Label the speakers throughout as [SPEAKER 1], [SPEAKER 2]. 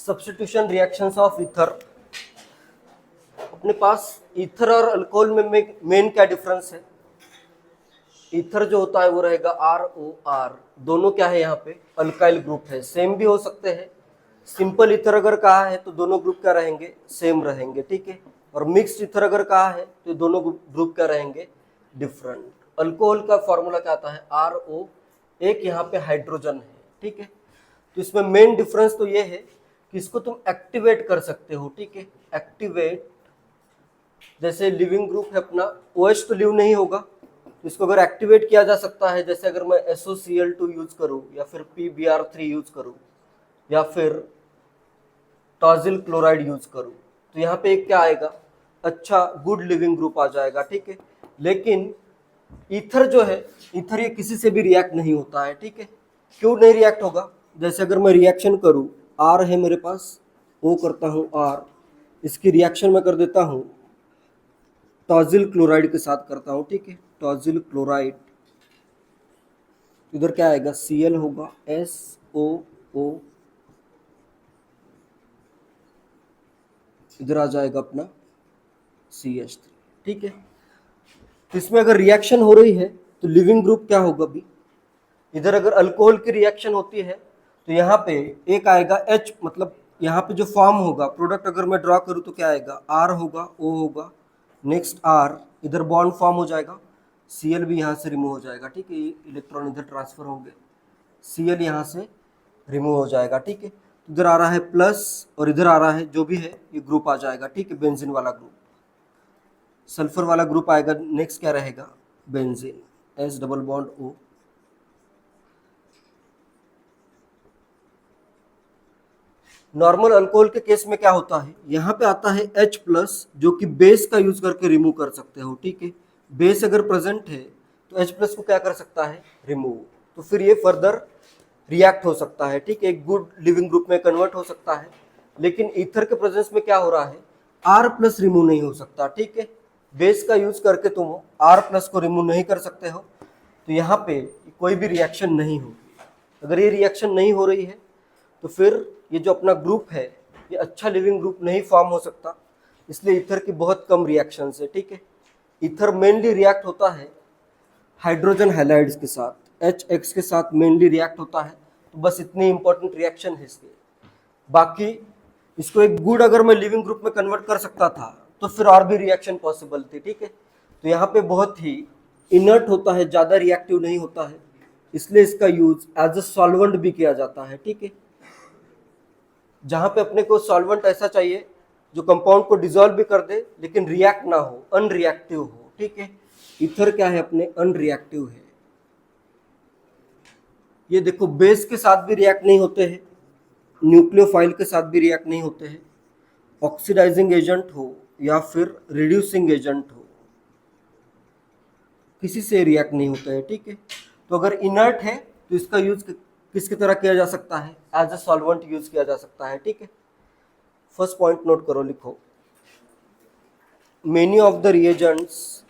[SPEAKER 1] Substitution reactions of ether. अपने पास ether और alcohol में मेन क्या डिफरेंस है? ईथर जो होता है वो रहेगा ROR, दोनों क्या है यहाँ पे अल्काइल ग्रुप है, सेम भी हो सकते हैं। सिंपल ईथर अगर कहा है तो दोनों ग्रुप क्या रहेंगे, सेम रहेंगे, ठीक है। और मिक्स्ड ईथर अगर कहा है तो दोनों ग्रुप क्या रहेंगे, डिफरेंट। अल्कोहल का फॉर्मूला क्या आता है, RO, एक यहाँ पे हाइड्रोजन है, ठीक है। तो इसमें मेन डिफरेंस तो ये है कि इसको तुम एक्टिवेट कर सकते हो, ठीक है। एक्टिवेट, जैसे लिविंग ग्रुप है अपना, OH तो लिव नहीं होगा, तो इसको अगर एक्टिवेट किया जा सकता है, जैसे अगर मैं SOCl2 यूज करूं या फिर PBr3 यूज करूं या फिर टॉजिल क्लोराइड यूज करूं, तो यहाँ पे क्या आएगा, अच्छा गुड लिविंग ग्रुप आ जाएगा, ठीक है। लेकिन ईथर जो है, ईथर ये किसी से भी रिएक्ट नहीं होता है, ठीक है। क्यों नहीं रिएक्ट होगा, जैसे अगर मैं रिएक्शन करूं, R है मेरे पास, O करता हूं R, इसकी रिएक्शन में कर देता हूं टॉजिल क्लोराइड के साथ करता हूं, ठीक है। टॉजिल क्लोराइड, इधर क्या आएगा, Cl होगा, SOO, इधर आ जाएगा अपना CH3, ठीक है। तो इसमें अगर रिएक्शन हो रही है तो लिविंग ग्रुप क्या होगा अभी, इधर अगर अल्कोहल की रिएक्शन होती है तो यहाँ पे एक आएगा H, मतलब यहाँ पे जो फॉर्म होगा प्रोडक्ट अगर मैं ड्रॉ करूँ तो क्या आएगा, R होगा, O होगा, नेक्स्ट R, इधर बॉन्ड फॉर्म हो जाएगा, Cl भी यहाँ से रिमूव हो जाएगा, ठीक है। इलेक्ट्रॉन इधर ट्रांसफर होंगे, Cl यहाँ से रिमूव हो जाएगा, ठीक है। इधर आ रहा है प्लस और इधर आ रहा है जो भी है, ये ग्रुप आ जाएगा, ठीक है, बेंजीन वाला ग्रुप, सल्फर वाला ग्रुप आएगा। नेक्स्ट क्या रहेगा, benzene, S double bond O। Normal alcohol के केस में क्या होता है, यहाँ पे आता है H प्लस, जो कि बेस का यूज करके रिमूव कर सकते हो, ठीक है। बेस अगर प्रेजेंट है तो H प्लस को क्या कर सकता है, रिमूव, तो फिर ये फर्दर रिएक्ट हो सकता है, ठीक है, एक गुड लिविंग ग्रुप में कन्वर्ट हो सकता है। लेकिन ईथर के प्रेजेंस में क्या हो रहा है, R प्लस रिमूव नहीं हो सकता, ठीक है। बेस का यूज करके तुम R प्लस को रिमूव नहीं कर सकते हो, तो यहाँ पे कोई भी रिएक्शन नहीं होगी। अगर ये रिएक्शन नहीं हो रही है तो फिर ये जो अपना ग्रुप है ये अच्छा लिविंग ग्रुप नहीं फॉर्म हो सकता, इसलिए ईथर की बहुत कम रिएक्शंस है, ठीक है। ईथर मेनली रिएक्ट होता है हाइड्रोजन हैलाइड्स के साथ, HX के साथ मेनली रिएक्ट होता है, तो बस इतनी इंपॉर्टेंट रिएक्शन है इसकी। बाकी इसको एक गुड अगर मैं लिविंग ग्रुप में कन्वर्ट कर सकता था तो फिर और भी रिएक्शन पॉसिबल थी, ठीक है। तो यहाँ पे बहुत ही इनर्ट होता है, ज़्यादा रिएक्टिव नहीं होता है, इसलिए इसका यूज एज अ सॉल्वेंट भी किया जाता है, ठीक है। जहाँ पे अपने को सॉल्वेंट ऐसा चाहिए जो कंपाउंड को डिसॉल्व भी कर दे लेकिन रिएक्ट ना हो, अनरिएक्टिव हो, ठीक है। ईथर क्या है अपने, अनरिएक्टिव है। ये देखो बेस के साथ भी रिएक्ट नहीं होते हैं, न्यूक्लियोफाइल के साथ भी रिएक्ट नहीं होते हैं, ऑक्सीडाइजिंग एजेंट हो या फिर रिड्यूसिंग एजेंट हो, किसी से रिएक्ट नहीं होता है, ठीक है। तो अगर इनर्ट है तो इसका यूज किसकी तरह किया जा सकता है, एज अ सॉल्वेंट यूज किया जा सकता है, ठीक है। फर्स्ट पॉइंट नोट करो, लिखो, many of the reagents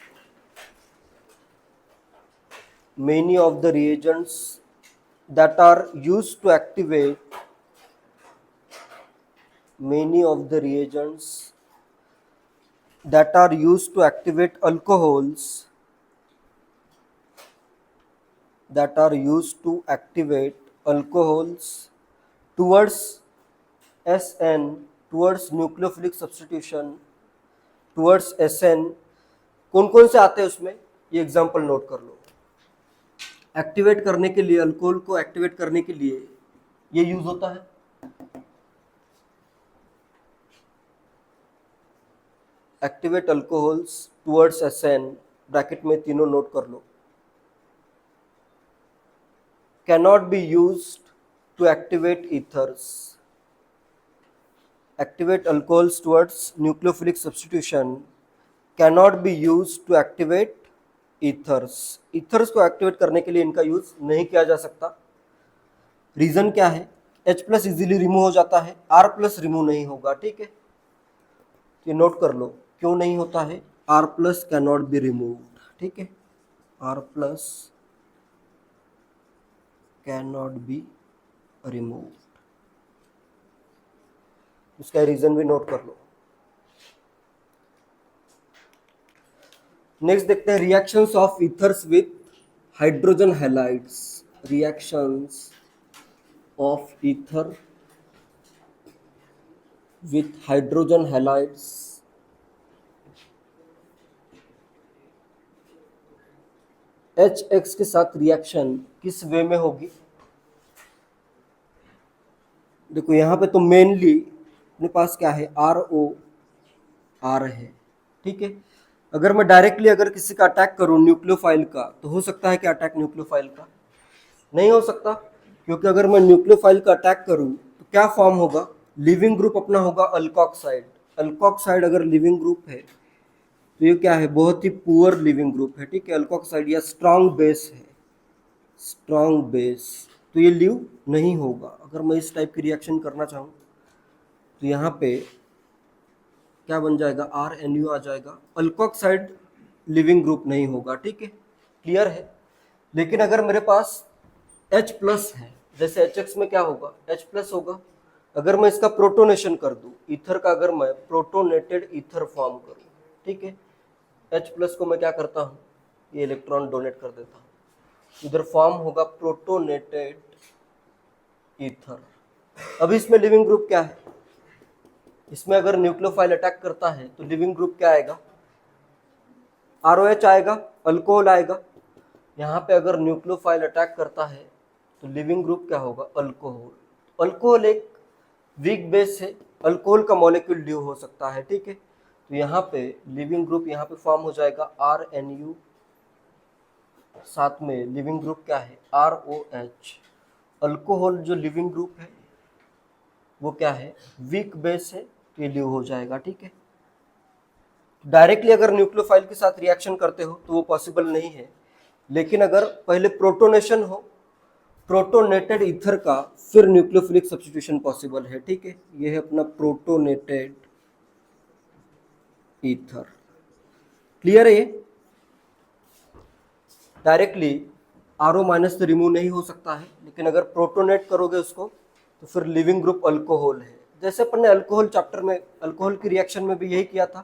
[SPEAKER 1] that are used to activate many of the reagents that are used to activate alcohols towards SN, towards nucleophilic substitution, towards SN, कौन कौन से आते हैं उसमें, ये एग्जांपल नोट कर लो। एक्टिवेट करने के लिए, अल्कोहल को एक्टिवेट करने के लिए ये यूज होता है, activate alcohols towards SN, bracket में तीनों नोट कर लो। Cannot be used to activate ethers, activate alcohols towards nucleophilic substitution, cannot be used to activate ethers. Ethers को एक्टिवेट करने के लिए इनका यूज नहीं किया जा सकता। रीजन क्या है, H प्लस इजिली रिमूव हो जाता है, R प्लस रिमूव नहीं होगा, ठीक है। ये नोट कर लो क्यों नहीं होता है, R plus can not be removed, ठीक है, R plus can not be removed. उसका रीजन भी नोट कर लो। नेक्स्ट देखते हैं reactions of ethers with hydrogen halides. Reactions of ether with hydrogen halides. HX के साथ रिएक्शन किस वे में होगी? देखो यहाँ पे तो मेनली अपने पास क्या है, ROR है, ठीक है। अगर मैं डायरेक्टली अगर किसी का अटैक करूं न्यूक्लियोफाइल का, तो हो सकता है कि अटैक न्यूक्लियोफाइल का नहीं हो सकता, क्योंकि अगर मैं न्यूक्लियोफाइल का अटैक करूं तो क्या फॉर्म होगा, लिविंग ग्रुप अपना होगा अल्कोक्साइड। अल्कोक्साइड अगर लिविंग ग्रुप है तो ये क्या है, बहुत ही पुअर लिविंग ग्रुप है, ठीक है। अल्कोक्साइड या स्ट्रॉन्ग बेस है, स्ट्रॉन्ग बेस, तो ये लिव नहीं होगा। अगर मैं इस टाइप की रिएक्शन करना चाहूँ तो यहाँ पे क्या बन जाएगा, RNU आ जाएगा। अल्कोक्साइड लिविंग ग्रुप नहीं होगा, ठीक है, क्लियर है। लेकिन अगर मेरे पास H प्लस है, जैसे HX में क्या होगा, H प्लस होगा। अगर मैं इसका प्रोटोनेशन कर दूं, ईथर का अगर मैं प्रोटोनेटेड ईथर फॉर्म करूं, ठीक है, H प्लस को मैं क्या करता हूं, ये इलेक्ट्रॉन डोनेट कर देता हूं, इधर फॉर्म होगा प्रोटोनेटेड ईथर। अभी इसमें लिविंग ग्रुप क्या है, इसमें अगर न्यूक्लियोफाइल अटैक करता है तो लिविंग ग्रुप क्या आएगा, ROH आएगा, अल्कोहल आएगा। यहाँ पे अगर न्यूक्लियोफाइल अटैक करता है तो लिविंग ग्रुप क्या होगा, अल्कोहल। अल्कोहल एक वीक बेस है, अल्कोहल का मॉलिक्यूल ड्यू हो सकता है, ठीक है। तो यहाँ पे लिविंग ग्रुप यहाँ पे फॉर्म हो जाएगा RNU, साथ में लिविंग ग्रुप क्या है, ROH। अल्कोहल जो लिविंग ग्रुप है वो क्या है, वीक बेस है, तो ये ड्यू हो जाएगा, ठीक है। डायरेक्टली अगर न्यूक्लियोफाइल के साथ रिएक्शन करते हो तो वो पॉसिबल नहीं है, लेकिन अगर पहले प्रोटोनेशन हो, प्रोटोनेटेड ईथर का, फिर न्यूक्लियोफिलिक सब्स्टिट्यूशन पॉसिबल है, ठीक है। ये है अपना प्रोटोनेटेड ईथर, क्लियर है ये। डायरेक्टली RO माइनस से रिमूव नहीं हो सकता है, लेकिन अगर प्रोटोनेट करोगे उसको तो फिर लिविंग ग्रुप अल्कोहल है। जैसे अपन ने अल्कोहल चैप्टर में, अल्कोहल की रिएक्शन में भी यही किया था,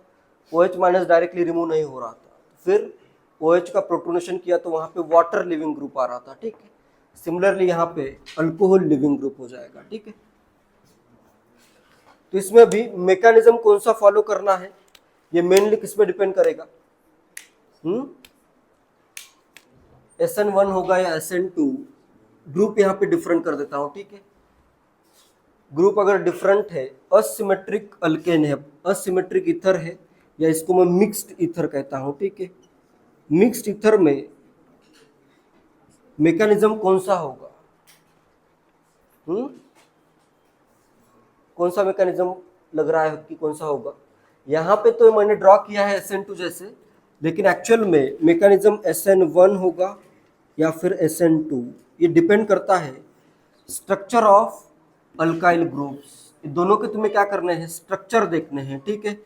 [SPEAKER 1] OH माइनस डायरेक्टली रिमूव नहीं हो रहा था, फिर OH का प्रोटोनेशन किया तो वहाँ पे वाटर लिविंग ग्रुप आ रहा था, ठीक है। सिमिलरली यहाँ पे अल्कोहल लिविंग ग्रुप हो जाएगा, ठीक है। तो इसमें भी मैकेनिज्म कौन सा फॉलो करना है, ये मेनली किस पे डिपेंड करेगा, SN1 होगा या SN2। ग्रुप यहाँ पे डिफरेंट कर देता हूँ, ठीक है। ग्रुप अगर डिफरेंट है, असिमेट्रिक अल्केन है, असिमेट्रिक ईथर है, या इसको मैं मिक्स्ड ईथर कहता हूँ, ठीक है। मिक्स्ड ईथर में मैकेनिज्म कौन सा होगा, कौन सा मैकेनिज्म लग रहा है कि कौन सा होगा। यहाँ पे तो मैंने ड्रॉ किया है SN2 जैसे, लेकिन एक्चुअल में मैकेनिज्म SN1 होगा या फिर SN2। ये डिपेंड करता है स्ट्रक्चर ऑफ अल्काइल ग्रुप्स। दोनों के तुम्हें क्या करने हैं, स्ट्रक्चर देखने हैं, ठीक है।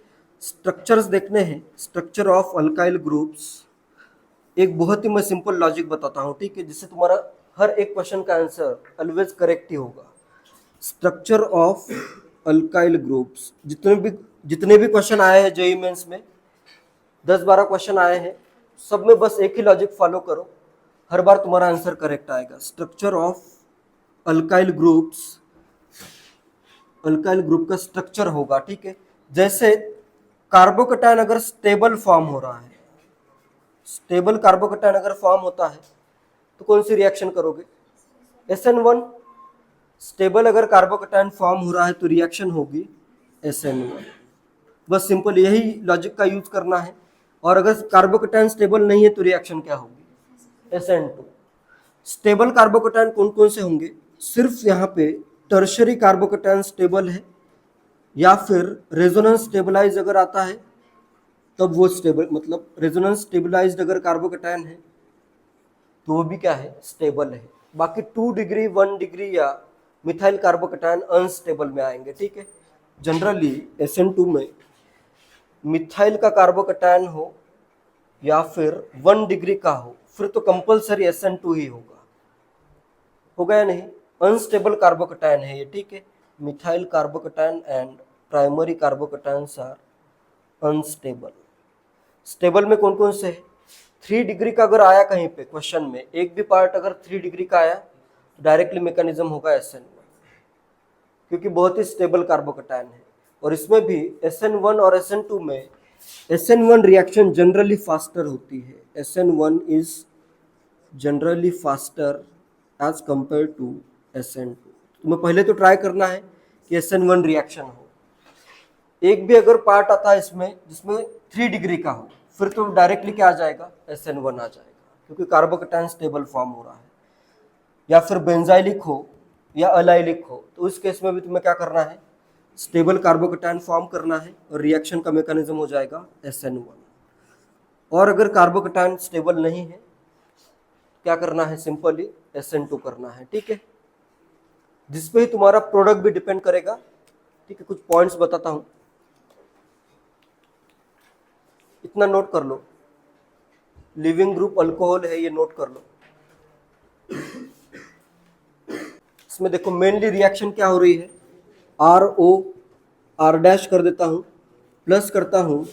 [SPEAKER 1] स्ट्रक्चर्स देखने हैं, स्ट्रक्चर ऑफ अल्काइल ग्रुप्स। एक बहुत ही मैं सिंपल लॉजिक बताता हूँ, ठीक है, जिससे तुम्हारा हर एक क्वेश्चन का आंसर ऑलवेज करेक्ट ही होगा। स्ट्रक्चर ऑफ अल्काइल ग्रुप्स, जितने भी क्वेश्चन आए हैं जेईई मेंस में, 10-12 क्वेश्चन आए हैं, सब में बस एक ही लॉजिक फॉलो करो, हर बार तुम्हारा आंसर करेक्ट आएगा। Structure of alkyl groups, alkyl group का स्ट्रक्चर होगा, ठीक है। जैसे कार्बोकैटायन अगर स्टेबल फॉर्म हो रहा है, स्टेबल कार्बोकैटायन अगर फॉर्म होता है तो कौन सी रिएक्शन करोगे, SN1। स्टेबल अगर कार्बोकैटायन फॉर्म हो रहा है तो रिएक्शन होगी SN1। बस सिंपल यही लॉजिक का यूज करना है। और अगर कार्बोकैटायन स्टेबल नहीं है तो रिएक्शन क्या होगी, SN2। स्टेबल कार्बोकैटायन कौन कौन से होंगे, सिर्फ यहाँ पे टर्शरी कार्बोकैटायन स्टेबल है, या फिर रेजोनेंस स्टेबलाइज अगर आता है तब वो स्टेबल, मतलब रेजोनेंस स्टेबलाइज्ड अगर कार्बोकैटायन है तो वो भी क्या है, स्टेबल है। बाकी 2 डिग्री 1 डिग्री या मिथाइल कार्बोकैटायन अनस्टेबल में आएंगे, ठीक है। जनरली SN2 में मिथाइल का कार्बोकैटायन हो या फिर 1 डिग्री का हो, फिर तो कंपलसरी SN2 ही होगा या नहीं। अनस्टेबल कार्बोकैटायन है ये, ठीक है, methyl carbocation and primary carbocations are unstable. Stable में कौन कौन से है? 3 डिग्री का अगर आया कहीं पे क्वेश्चन में, एक भी पार्ट अगर 3 डिग्री का आया तो डायरेक्टली मैकेनिज्म होगा SN1, क्योंकि बहुत ही स्टेबल कार्बोकैटायन है। और इसमें भी SN1 और SN2 में SN1 रिएक्शन जनरली फास्टर होती है। SN1 is generally faster as compare to SN2। तुम्हें पहले तो ट्राई करना है कि SN1 रिएक्शन हो। एक भी अगर पार्ट आता है इसमें जिसमें 3 डिग्री का हो, फिर तो डायरेक्टली क्या आ जाएगा? SN1 आ जाएगा, क्योंकि कार्बोकैटायन स्टेबल फॉर्म हो रहा है। या फिर बेंजाइलिक हो या अलाइलिक हो, तो उस केस में भी तुम्हें क्या करना है? स्टेबल कार्बोकैटायन फॉर्म करना है और रिएक्शन का मैकेनिज्म हो जाएगा SN1। और अगर कार्बोकैटायन स्टेबल नहीं है, क्या करना है? सिंपली SN2 करना है, ठीक है। जिसपे ही तुम्हारा प्रोडक्ट भी डिपेंड करेगा, ठीक है। कुछ पॉइंट्स बताता हूं, इतना नोट कर लो। लिविंग ग्रुप अल्कोहल है, ये नोट कर लो। इसमें देखो मेनली रिएक्शन क्या हो रही है? RO, R डैश कर देता हूं, प्लस करता हूं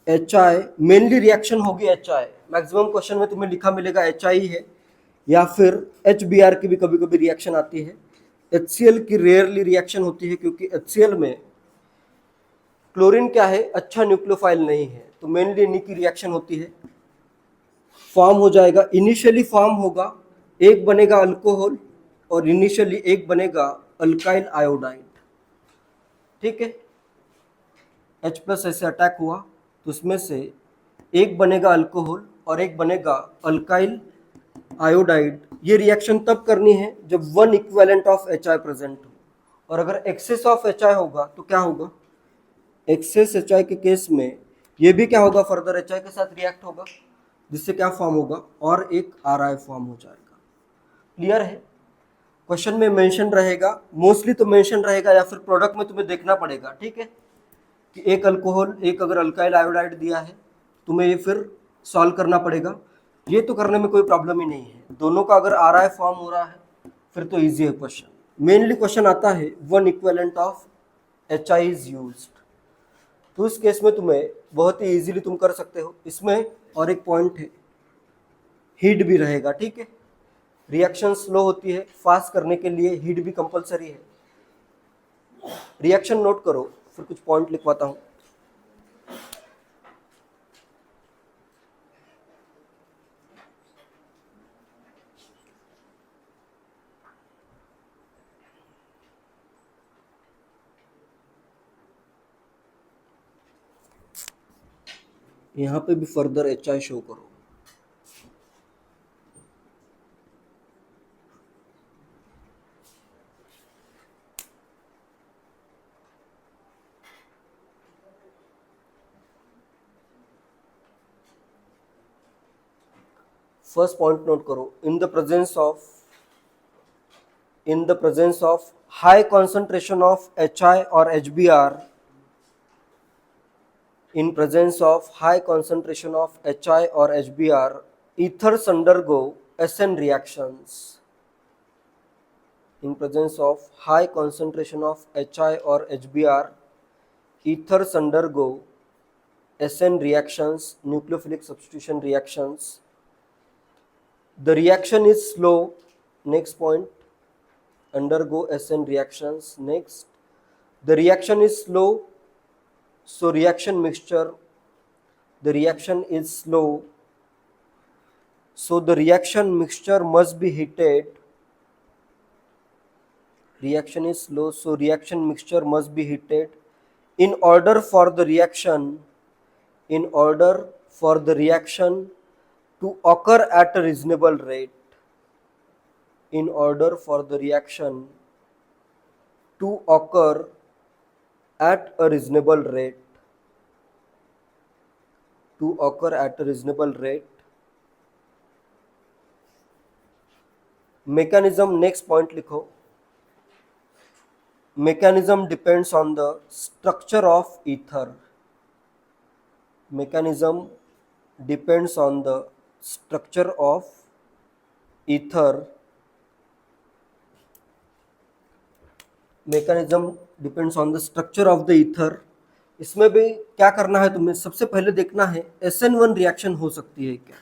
[SPEAKER 1] HI। मेनली रिएक्शन होगी HI। मैक्सिमम क्वेश्चन में तुम्हें लिखा मिलेगा HI है, या फिर HBr की भी कभी कभी रिएक्शन आती है। HCl की रेयरली रिएक्शन होती है, क्योंकि HCl में क्लोरीन क्या है? अच्छा न्यूक्लियोफाइल नहीं है, तो मेनली इन्हीं की रिएक्शन होती है। फॉर्म हो जाएगा, इनिशियली फॉर्म होगा, एक बनेगा अल्कोहल और इनिशियली एक बनेगा अल्काइल आयोडाइड, ठीक है। H+ ऐसे अटैक हुआ तो उसमें से एक बनेगा अल्कोहल और एक बनेगा अल्काइल आयोडाइड। ये रिएक्शन तब करनी है जब 1 इक्विवेलेंट ऑफ HI प्रेजेंट हो। और अगर एक्सेस ऑफ HI होगा तो क्या होगा? एक्सेस HI के केस में ये भी क्या होगा? फर्दर HI के साथ रिएक्ट होगा, जिससे क्या फॉर्म होगा? और एक RI फॉर्म हो जाएगा। क्लियर है? क्वेश्चन में मेंशन रहेगा, मोस्टली तो मेंशन रहेगा, या फिर प्रोडक्ट में तुम्हें देखना पड़ेगा, ठीक है, कि एक अल्कोहल एक अगर अल्काइल आयोडाइड दिया है, तुम्हें ये फिर सॉल्व करना पड़ेगा। ये तो करने में कोई प्रॉब्लम ही नहीं है, दोनों का अगर RI फॉर्म हो रहा है फिर तो इजी है क्वेश्चन। मेनली क्वेश्चन आता है 1 equivalent of HI is used, तो उस केस में तुम्हें बहुत ही इजीली तुम कर सकते हो। इसमें और एक पॉइंट है, हीट भी रहेगा, ठीक है। रिएक्शन स्लो होती है, फास्ट करने के लिए हीट भी कंपलसरी है। रिएक्शन नोट करो, फिर कुछ पॉइंट लिखवाता हूं। यहां पे भी फर्दर HI शो करो। फर्स्ट पॉइंट नोट करो, in the presence of high concentration of HI और HBr, in presence of high concentration of HI or HBr, ethers undergo SN reactions. In presence of high concentration of HI or HBr, ethers undergo SN reactions, nucleophilic substitution reactions. The reaction is slow. Next point, undergo SN reactions. Next, the reaction is slow, so reaction mixture, the reaction is slow, so the reaction mixture must be heated. Reaction is slow, so reaction mixture must be heated in order for the reaction to occur at a reasonable rate. In order for the reaction to occur at a reasonable rate, mechanism, next point लिखो, mechanism depends on the structure of ether. Mechanism depends on the structure of ether. Mechanism depends on the structure of the ether. इसमें भी क्या करना है तुम्हें, सबसे पहले देखना है SN1 रिएक्शन हो सकती है क्या,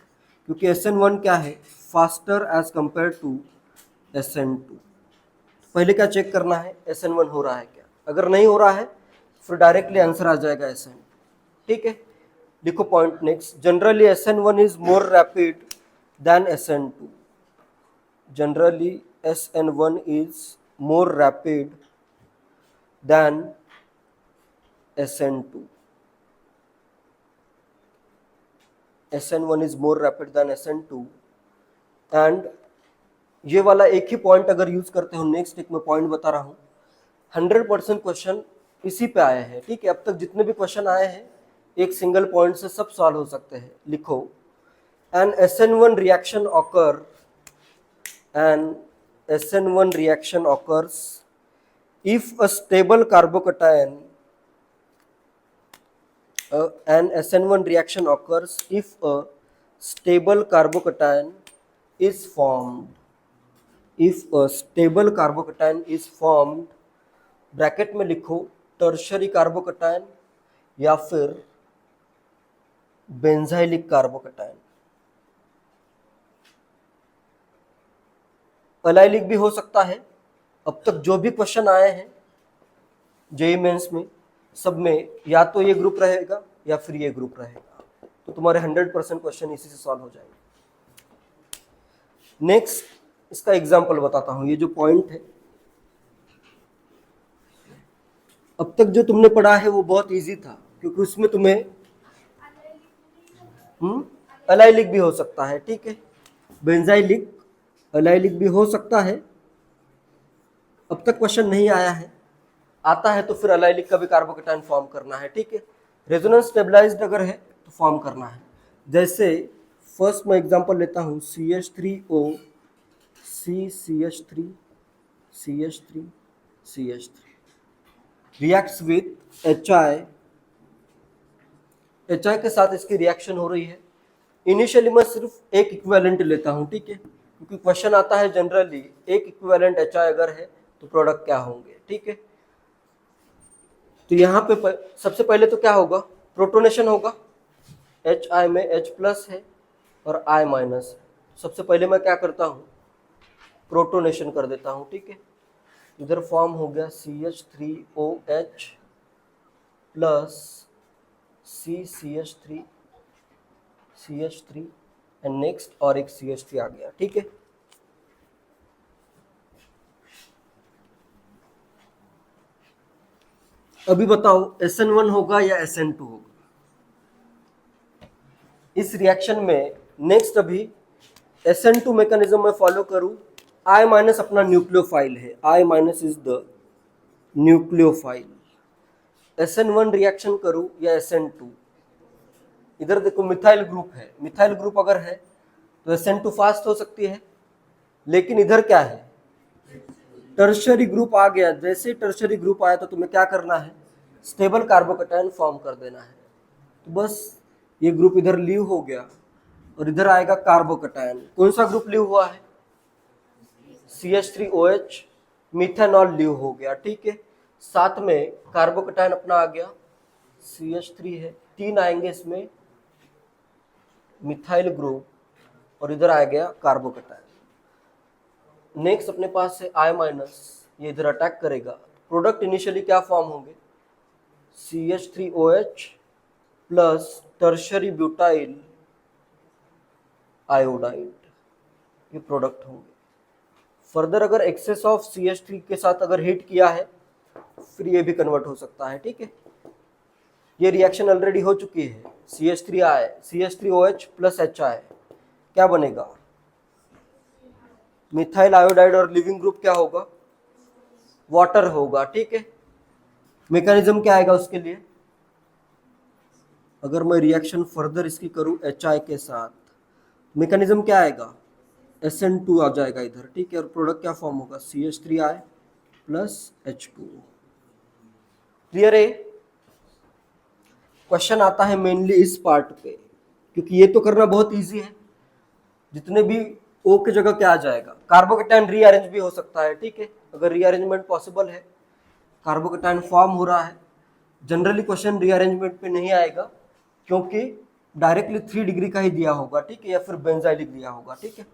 [SPEAKER 1] क्योंकि SN1 क्या है, faster as compare to SN2। पहले क्या चेक करना है, SN1 हो रहा है क्या, अगर नहीं हो रहा है फिर डायरेक्टली आंसर आ जाएगा SN। ठीक है, लिखो point next, generally SN1 is more rapid than SN2। Generally SN1 is more rapid than SN2। SN1 is more rapid than SN2। And ये वाला एक ही पॉइंट अगर यूज करते हो, नेक्स्ट एक मैं पॉइंट बता रहा हूँ, 100% क्वेश्चन इसी पे आए हैं। ठीक है, अब तक जितने भी क्वेश्चन आए हैं एक सिंगल पॉइंट से सब सॉल्व हो सकते हैं। लिखो, an SN1 reaction occur, an SN1 reaction occurs if a stable carbocation, an SN1 reaction occurs if a stable carbocation is formed, if a stable carbocation is formed, bracket में लिखो tertiary carbocation या फिर benzylic carbocation. Allylic भी हो सकता है। अब तक जो भी क्वेश्चन आए हैं जेईई मेंस में, सब में या तो ये ग्रुप रहेगा या फिर ये ग्रुप रहेगा, तो तुम्हारे 100% क्वेश्चन इसी से सॉल्व हो जाएंगे। नेक्स्ट इसका एग्जांपल बताता हूं। ये जो पॉइंट है, अब तक जो तुमने पढ़ा है वो बहुत इजी था, क्योंकि उसमें तुम्हें अलाइलिक भी हो सकता है। ठीक है, बेंजाइलिक अलाइलिक भी हो सकता है। अब तक क्वेश्चन नहीं आया है, आता है तो फिर अलाइलिक का भी कार्बोकैटायन फॉर्म करना है। ठीक है, रेजोनेंस स्टेबलाइज्ड अगर है तो फॉर्म करना है। जैसे फर्स्ट मैं एग्जांपल लेता हूँ, CH3O CH3 CH3 CH3 reacts with HI के साथ इसकी रिएक्शन हो रही है। इनिशियली मैं सिर्फ एक इक्विवेलेंट लेता हूँ। ठीक है, क्योंकि क्वेश्चन आता है जनरली एक इक्विवेलेंट HI अगर है तो प्रोडक्ट क्या होंगे। ठीक है, तो यहाँ पे सबसे पहले तो क्या होगा, प्रोटोनेशन होगा। HI में H प्लस है और I माइनस है, सबसे पहले मैं क्या करता हूँ, प्रोटोनेशन कर देता हूँ। ठीक है, इधर फॉर्म हो गया CH3OH plus CH3 and next और एक CH3 आ गया। ठीक है, अभी बताओ SN1 होगा या SN2 होगा इस रिएक्शन में। नेक्स्ट अभी SN2 मैकेनिज्म में फॉलो करूं, I माइनस अपना न्यूक्लियोफाइल है, I minus is the nucleophile. SN1 reaction करूं या SN2, इधर देखो मिथाइल ग्रुप है, मिथाइल ग्रुप अगर है तो SN2 फास्ट हो सकती है, लेकिन इधर क्या है, टर्शरी ग्रुप आ गया। जैसे टर्शरी ग्रुप आया तो तुम्हें क्या करना है, स्टेबल कार्बोकैटायन फॉर्म कर देना है। तो बस ये ग्रुप इधर लीव हो गया और इधर आएगा कार्बोकैटायन। कौन सा ग्रुप लीव हुआ है, CH3OH, मिथेनॉल लीव हो गया। ठीक है, साथ में कार्बोकैटायन अपना आ गया, CH3 है, 3 आएंगे इसमें मिथाइल ग्रुप और इधर आ गया कार्बोकैटायन। नेक्स्ट अपने पास है I माइनस, ये इधर अटैक करेगा। प्रोडक्ट इनिशियली क्या फॉर्म होंगे, CH3OH plus tertiary butyl iodide, ये प्रोडक्ट होंगे। फर्दर अगर एक्सेस ऑफ CH3 के साथ अगर हिट किया है फिर ये भी कन्वर्ट हो सकता है। ठीक है, ये रिएक्शन ऑलरेडी हो चुकी है, CH3OH प्लस HI क्या बनेगा, मिथाइल आयोडाइड, और लिविंग ग्रुप क्या होगा, वाटर होगा। ठीक है, मैकेनिज्म क्या आएगा उसके लिए, अगर मैं रिएक्शन फर्दर इसकी करूं HI के साथ, मैकेनिज्म क्या आएगा, SN2 आ जाएगा इधर। ठीक है, और प्रोडक्ट क्या फॉर्म होगा, CH3I प्लस H2। क्लियर है। क्वेश्चन आता है मेनली इस पार्ट पे, क्योंकि ये तो करना बहुत इजी है। जितने भी O की जगह क्या आ जाएगा, कार्बोकैटायन रीअरेंज भी हो सकता है। ठीक है, अगर रीअरेंजमेंट पॉसिबल है कार्बोकेटायन फॉर्म हो रहा है। जनरली क्वेश्चन रीअरेंजमेंट पे नहीं आएगा क्योंकि डायरेक्टली 3 डिग्री का ही दिया होगा, ठीक है, या फिर बेंजाइलिक दिया होगा, ठीक है।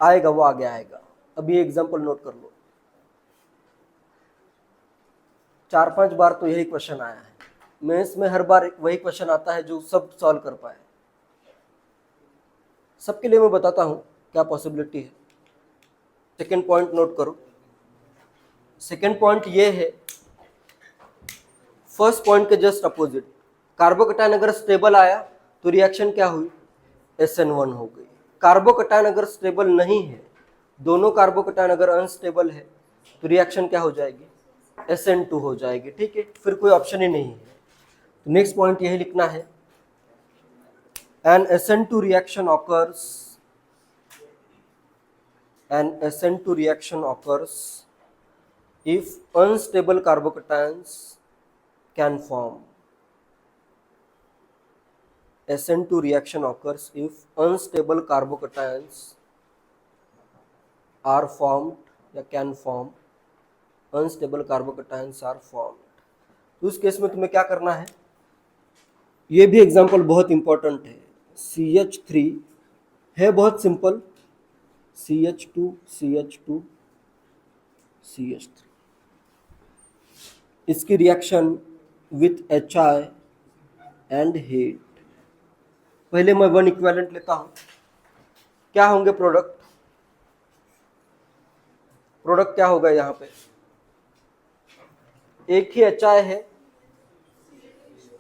[SPEAKER 1] आएगा, वो आगे आएगा। अभी एग्जांपल नोट कर लो, 4-5 बार तो यही क्वेश्चन आया है मेंस में, हर बार वही क्वेश्चन आता है जो सब सॉल्व कर पाए। सबके लिए मैं बताता हूँ क्या पॉसिबिलिटी है। सेकेंड पॉइंट नोट करो। सेकेंड पॉइंट ये है, फर्स्ट पॉइंट के जस्ट अपोजिट, कार्बोकेटायन अगर स्टेबल आया तो रिएक्शन क्या हुई, SN1 हो गई। कार्बोकेटायन अगर स्टेबल नहीं है, दोनों कार्बोकेटायन अगर अनस्टेबल है तो रिएक्शन क्या हो जाएगी, SN2 हो जाएगी, ठीक है। फिर कोई ऑप्शन ही नहीं है। नेक्स्ट पॉइंट यही लिखना है, an SN2 reaction occurs, an SN2 reaction occurs if unstable carbocations can form. SN2 reaction occurs if unstable carbocations are formed या can form, unstable carbocations are formed। तो उस केस में तुम्हें क्या करना है, ये भी एग्जांपल बहुत इंपॉर्टेंट है। CH3 है, बहुत सिंपल, CH2 CH2 CH3, इसकी reaction with HI and heat. पहले मैं 1 इक्विवेलेंट लेता हूं, क्या होंगे प्रोडक्ट, प्रोडक्ट क्या होगा यहाँ पे, एक ही HI है,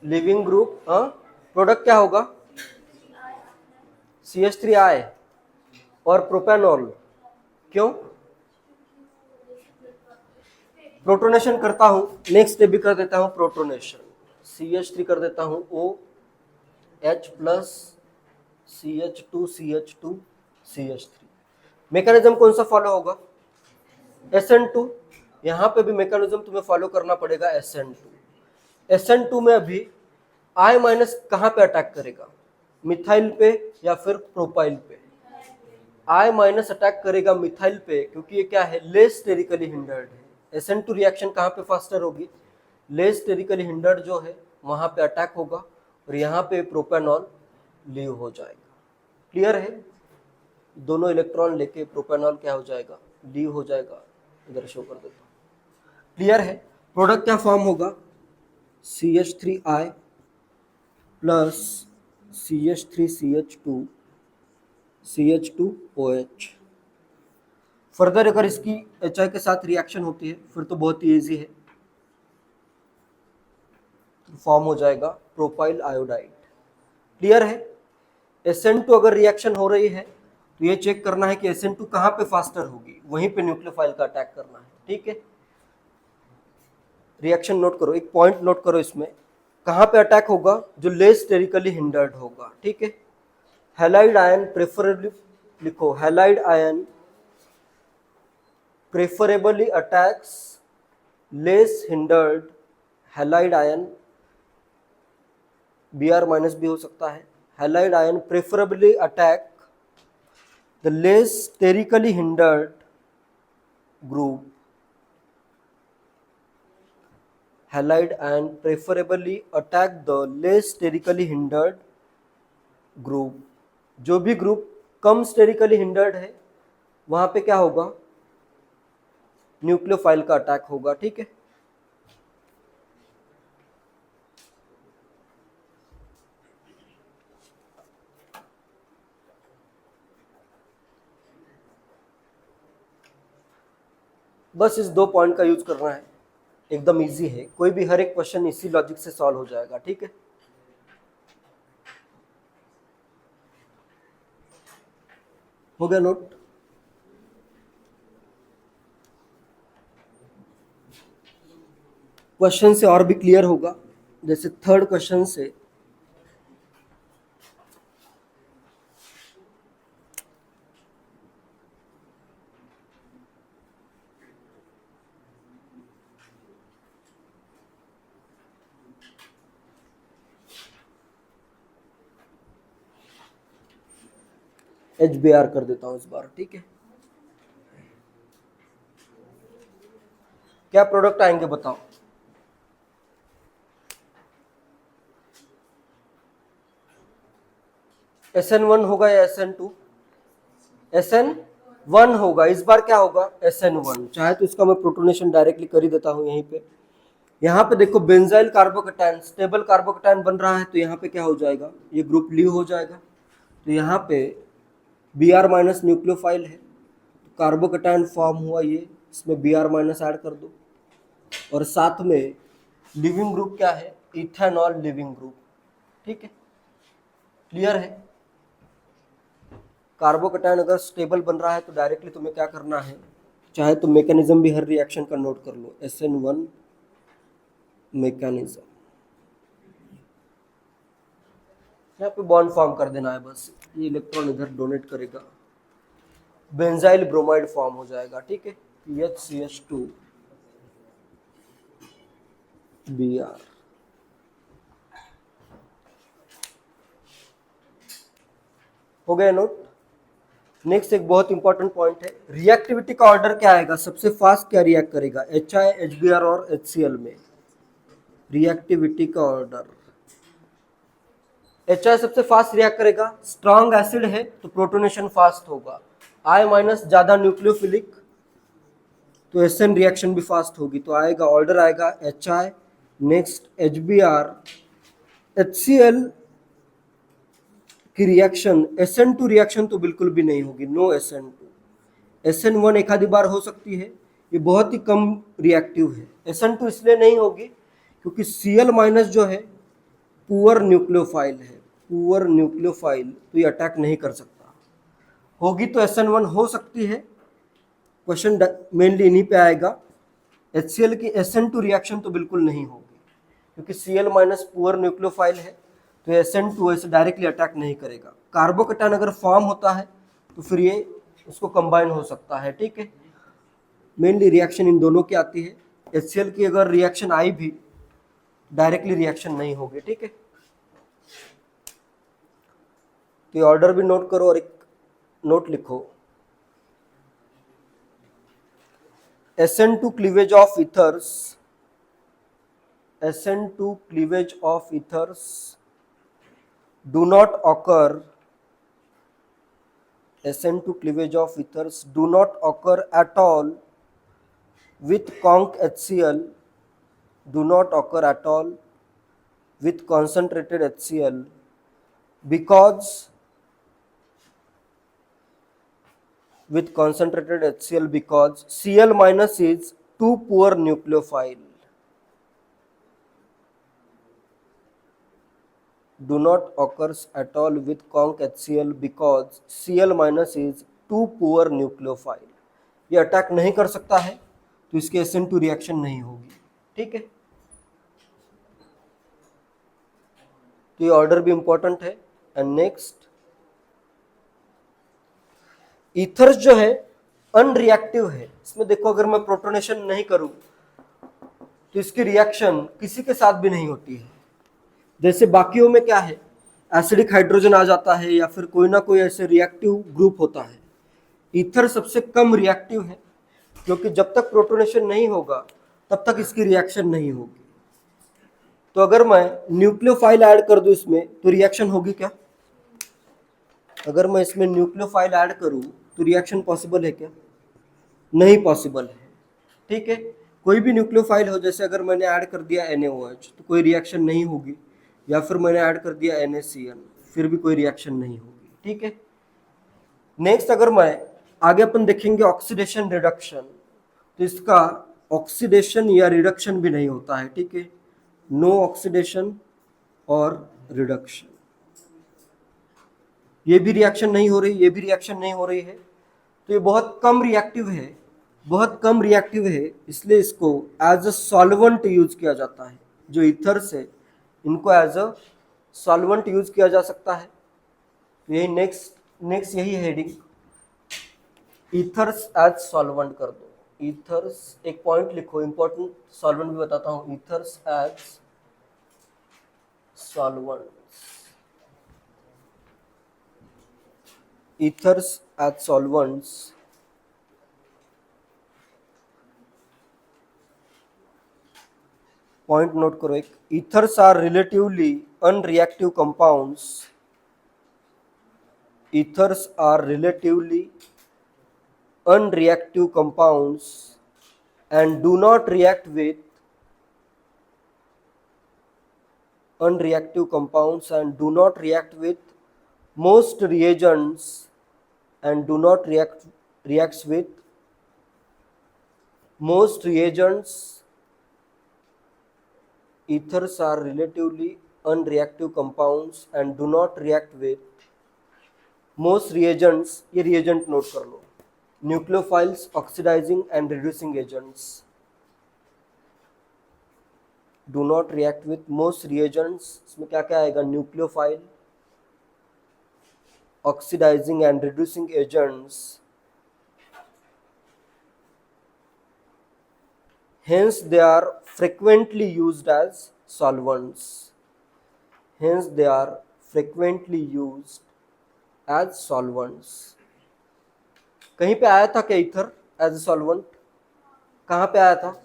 [SPEAKER 1] लिविंग ग्रुप, हाँ, प्रोडक्ट क्या होगा CH3I और प्रोपेनॉल। क्यों, प्रोटोनेशन करता हूं, नेक्स्ट स्टेप भी कर देता हूं प्रोटोनेशन, CH3 कर देता हूं OH plus CH2 CH2 CH3। Mechanism कौन सा फॉलो होगा, SN2। यहां पे भी मैकेनिज्म तुम्हें फॉलो करना पड़ेगा, SN2। SN2 में अभी I माइनस कहां पे अटैक करेगा, मिथाइल पे या फिर प्रोपाइल पे, I माइनस अटैक करेगा मिथाइल पे, क्योंकि ये क्या है, लेस स्टेरिकली हिंडर्ड है। SN2 रिएक्शन कहां पे फास्टर होगी, लेस स्टेरिकली हिंडर्ड जो है वहां पे अटैक होगा और यहाँ पे प्रोपेनॉल लीव हो जाएगा। क्लियर है, दोनों इलेक्ट्रॉन लेके प्रोपेनॉल क्या हो जाएगा, लीव हो जाएगा। इधर शो कर देता हूं, क्लियर है। प्रोडक्ट क्या फॉर्म होगा, CH3I plus CH3CH2 CH2OH। Further अगर इसकी HI के साथ रिएक्शन होती है फिर तो बहुत ही ईजी है, फॉर्म हो जाएगा प्रोपाइल आयोडाइड। क्लियर है। SN2 अगर रिएक्शन हो रही है तो ये चेक करना है कि SN2 कहां पे फास्टर होगी, वहीं पे न्यूक्लियोफाइल का अटैक करना है, ठीक है। रिएक्शन नोट करो, एक पॉइंट नोट करो इसमें, कहां पे अटैक होगा, जो लेस स्टेरिकली हिंडर्ड होगा, ठीक है। हैलाइड आयन प्रेफरेबली, लिखो halide ion preferably attacks less hindered, halide ion Br minus भी हो सकता है, halide ion preferably attack the less sterically hindered group, halide ion preferably attack the less sterically hindered group. जो भी group कम sterically hindered है वहां पे क्या होगा, न्यूक्लियोफाइल का अटैक होगा, ठीक है। बस इस 2 पॉइंट का यूज करना है, एकदम इजी है, कोई भी हर एक क्वेश्चन इसी लॉजिक से सॉल्व हो जाएगा, ठीक है। हो गया नोट। क्वेश्चन से और भी क्लियर होगा, जैसे थर्ड क्वेश्चन से HBr कर देता हूं इस बार, ठीक है। क्या प्रोडक्ट आएंगे बताओ? SN1 होगा या SN2? SN1 होगा। इस बार क्या होगा? SN1। चाहे तो इसका मैं प्रोटोनेशन डायरेक्टली कर ही देता हूं यहीं पे। यहाँ पे देखो बेंजाइल कार्बोकेटायन, स्टेबल कार्बोकेटायन बन रहा है, तो यहाँ पे क्या हो जाएगा? ये ग्रुप ल्यू हो जाएगा। तो यहाँ पे Br माइनस न्यूक्लियोफाइल है, कार्बोकेटायन फॉर्म हुआ ये, इसमें Br माइनस ऐड कर दो। और साथ में लिविंग ग्रुप क्या है? इथेनॉल लिविंग ग्रुप, ठीक है। क्लियर है? कार्बोकेटायन अगर स्टेबल बन रहा है तो डायरेक्टली तुम्हें क्या करना है, चाहे तो मैकेनिज्म भी हर रिएक्शन का नोट कर लो। SN1 मैकेनिज्म, यहाँ पे बॉन्ड फॉर्म कर देना है बस, ये इलेक्ट्रॉन इधर डोनेट करेगा, बेंजाइल ब्रोमाइड फॉर्म हो जाएगा, ठीक है। PHCH2 Br। हो गया नोट? नेक्स्ट एक बहुत इंपॉर्टेंट पॉइंट है, रिएक्टिविटी का ऑर्डर क्या आएगा? सबसे फास्ट क्या रिएक्ट करेगा? HI, HBr और HCl में रिएक्टिविटी का ऑर्डर। HI सबसे फास्ट रिएक्ट करेगा, स्ट्रॉन्ग एसिड है तो प्रोटोनेशन फास्ट होगा। I माइनस ज्यादा न्यूक्लियोफिलिक तो SN रिएक्शन भी फास्ट होगी, तो आएगा ऑर्डर आएगा HI, नेक्स्ट HBr, HCl की रिएक्शन, SN2 रिएक्शन तो बिल्कुल भी नहीं होगी, नो SN2। SN1 एक आधी बार हो सकती है, ये बहुत ही कम रिएक्टिव है। SN2 इसलिए नहीं होगी क्योंकि Cl माइनस जो है पुअर न्यूक्लियोफाइल है, पुअर न्यूक्लियोफाइल, तो ये अटैक नहीं कर सकता। होगी तो SN1 हो सकती है, क्वेश्चन मेनली इन्हीं पे आएगा। HCl की SN2 रिएक्शन तो बिल्कुल नहीं होगी क्योंकि Cl माइनस पुअर न्यूक्लियोफाइल है, तो SN2 ऐसे डायरेक्टली अटैक नहीं करेगा। कार्बोकेटायन अगर फॉर्म होता है तो फिर ये उसको कंबाइन हो सकता है, ठीक है। मेनली रिएक्शन इन दोनों की आती है। HCl की अगर रिएक्शन आई भी डायरेक्टली रिएक्शन नहीं होगी, ठीक है। तो ये ऑर्डर भी नोट करो और एक नोट लिखो, SN2 cleavage of ethers, SN2 cleavage of ethers do not occur, SN2 cleavage of ethers do not occur at all with conc HCl, do not occur at all with concentrated HCl because with concentrated HCl because Cl minus is too poor nucleophile, do not occurs at all with conc HCl because Cl minus is too poor nucleophile। ये attack नहीं कर सकता है तो इसके SN2 reaction नहीं होगी, ठीक है। तो ये ऑर्डर भी इंपॉर्टेंट है। एंड नेक्स्ट, ईथर्स जो है अनरिएक्टिव है, इसमें देखो अगर मैं प्रोटोनेशन नहीं करूं तो इसकी रिएक्शन किसी के साथ भी नहीं होती है। जैसे बाकियों में क्या है, एसिडिक हाइड्रोजन आ जाता है या फिर कोई ना कोई ऐसे रिएक्टिव ग्रुप होता है। ईथर सबसे कम रिएक्टिव है क्योंकि जब तक प्रोटोनेशन नहीं होगा तब तक इसकी रिएक्शन नहीं होगी। तो अगर मैं न्यूक्लियोफाइल ऐड कर दूं इसमें तो रिएक्शन होगी क्या? अगर मैं इसमें न्यूक्लियोफाइल ऐड करूं तो रिएक्शन पॉसिबल है क्या? नहीं पॉसिबल है, ठीक है। कोई भी न्यूक्लियोफाइल हो, जैसे अगर मैंने ऐड कर दिया NaOH तो कोई रिएक्शन नहीं होगी, या फिर मैंने ऐड कर दिया NaCN फिर भी कोई रिएक्शन नहीं होगी, ठीक है। नेक्स्ट अगर मैं आगे अपन देखेंगे ऑक्सीडेशन रिडक्शन, तो इसका ऑक्सीडेशन या रिडक्शन भी नहीं होता है, ठीक है। नो ऑक्सीडेशन और रिडक्शन, ये भी रिएक्शन नहीं हो रही, ये भी रिएक्शन नहीं हो रही है, तो ये बहुत कम रिएक्टिव है, बहुत कम रिएक्टिव है, इसलिए इसको एज अ सॉल्वेंट यूज किया जाता है। जो ईथर्स है इनको एज अ सॉल्वेंट यूज किया जा सकता है। यही नेक्स्ट यही हेडिंग, ईथर्स एज सॉल्वेंट कर दो। ईथर्स एक पॉइंट लिखो, इंपॉर्टेंट सॉल्वेंट भी बताता हूं, ethers as solvent. ethers as solvents, point note करो एक, ethers are relatively unreactive compounds, ethers are relatively unreactive compounds and do not react with unreactive compounds and do not react with most reagents and do not reacts with most reagents. Ethers are relatively unreactive compounds and do not react with most reagents. ये reagent note कर लो, nucleophiles, oxidizing and reducing agents. Do not react with most reagents, इसमें क्या क्या आएगा, nucleophile, oxidizing and reducing agents, hence they are frequently used as solvents, hence they are frequently used as solvents. कहीं पे आया था क्या ईथर एज ए सॉल्वेंट, कहाँ पे आया था?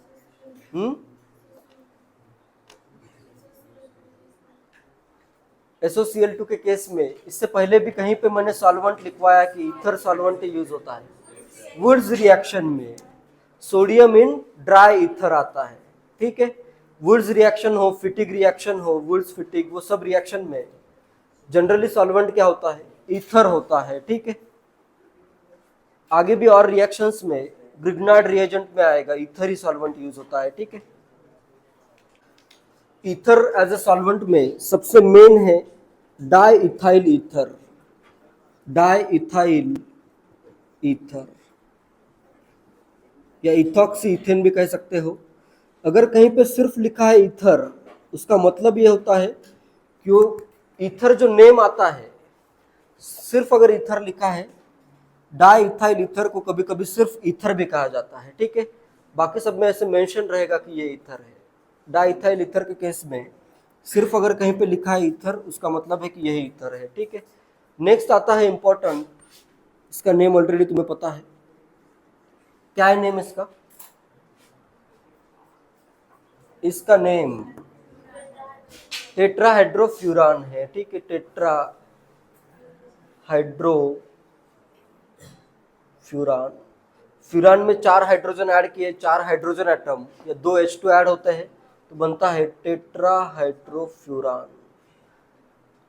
[SPEAKER 1] SOCl2 के केस में, इससे पहले भी कहीं पे मैंने सॉल्वेंट लिखवाया कि ईथर सॉल्वेंट यूज होता है। वुड्स रिएक्शन में सोडियम इन ड्राई ईथर आता है, ठीक है। वुड्स रिएक्शन हो, फिटिग रिएक्शन हो, वुड्स फिटिग, वो सब रिएक्शन में जनरली सॉल्वेंट क्या होता है, ईथर होता है, ठीक है। आगे भी और रिएक्शंस में ग्रिग्नार्ड रिएजेंट में आएगा, ईथर ही सॉल्वेंट यूज होता है, ठीक है। ईथर एज ए सॉल्वेंट में सबसे मेन है di ethyl ether, di ethyl ether या इथॉक्सी इथेन भी कह सकते हो। अगर कहीं पे सिर्फ लिखा है ईथर, उसका मतलब ये होता है कि वो ईथर जो नेम आता है, सिर्फ अगर ईथर लिखा है, डाई इथाइल ईथर को कभी कभी सिर्फ ईथर भी कहा जाता है, ठीक है। बाकी सब में ऐसे मेंशन रहेगा कि ये ईथर है। डाई इथाइल ईथर के केस में सिर्फ अगर कहीं पे लिखा है ईथर, उसका मतलब है कि यही ईथर है, ठीक है। नेक्स्ट आता है इंपॉर्टेंट, इसका नेम ऑलरेडी तुम्हें पता है, क्या है नेम इसका? इसका नेम टेट्राहाइड्रोफ्यूरान है, ठीक है। टेट्राहाइड्रोफ्यूरान, फ्यूरान में 4 हाइड्रोजन ऐड किए, 4 हाइड्रोजन एटम या 2 H2 ऐड होते हैं तो बनता है टेट्राहाइड्रोफ्यूरान,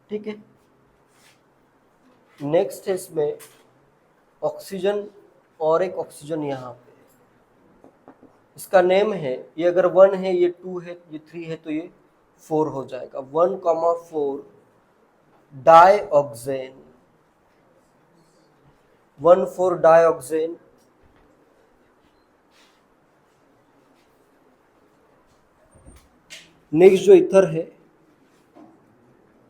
[SPEAKER 1] ठीक है। नेक्स्ट है इसमें ऑक्सीजन और एक ऑक्सीजन यहाँ पे, इसका नेम है, ये अगर 1 है, ये 2 है, ये 3 है, तो ये 4 हो जाएगा, 1,4 डाइऑक्सेन, 1,4 डाइऑक्सेन। नेक्स्ट जो ईथर है,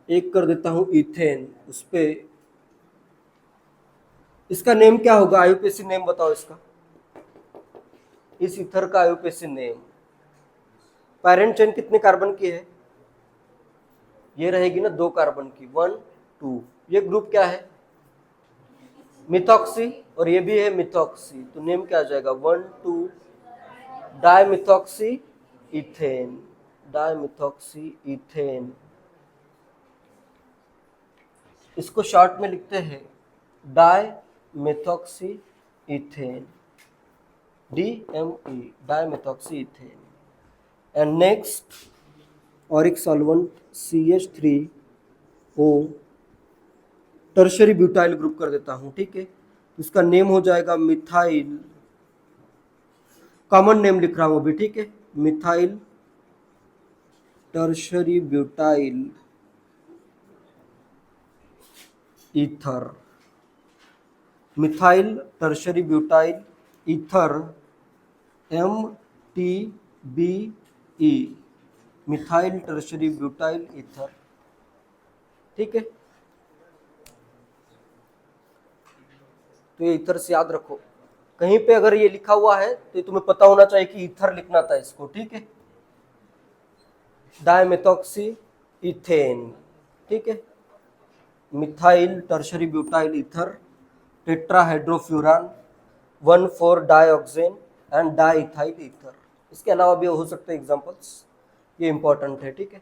[SPEAKER 1] एक कर देता हूं इथेन, उस पे इसका नेम क्या होगा, आईयूपीएसी नेम बताओ इसका, इस ईथर का आईयूपीएसी नेम। पैरेंट चेन कितने कार्बन की है, ये रहेगी ना 2 कार्बन की, 1 2। ये ग्रुप क्या है, मिथॉक्सी, और ये भी है मिथॉक्सी, तो नेम क्या आ जाएगा, 1 2 डाइमिथॉक्सी इथेन, डाइमिथॉक्सी इथेन। इसको शॉर्ट में लिखते हैं dimethoxy ethane, DME, dimethoxy ethane. And next और एक solvent CH3O tertiary butyl group कर देता हूं, ठीक है। इसका नेम हो जाएगा मिथाइल, कॉमन नेम लिख रहा हूं अभी, ठीक है, methyl tertiary butyl ether, methyl tertiary butyl ether, MTBE, methyl tertiary butyl ether, ठीक है। तो ये ईथर से याद रखो, कहीं पे अगर ये लिखा हुआ है तो तुम्हें पता होना चाहिए कि ईथर लिखना था इसको, ठीक है। डाइमेथॉक्सी इथेन, ठीक है, methyl tertiary butyl ether tetrahydrofuran, 1,4 dioxane and diethyl ether. इसके अलावा भी हो सकते हैं एग्जांपल्स, ये इंपॉर्टेंट है, ठीक है।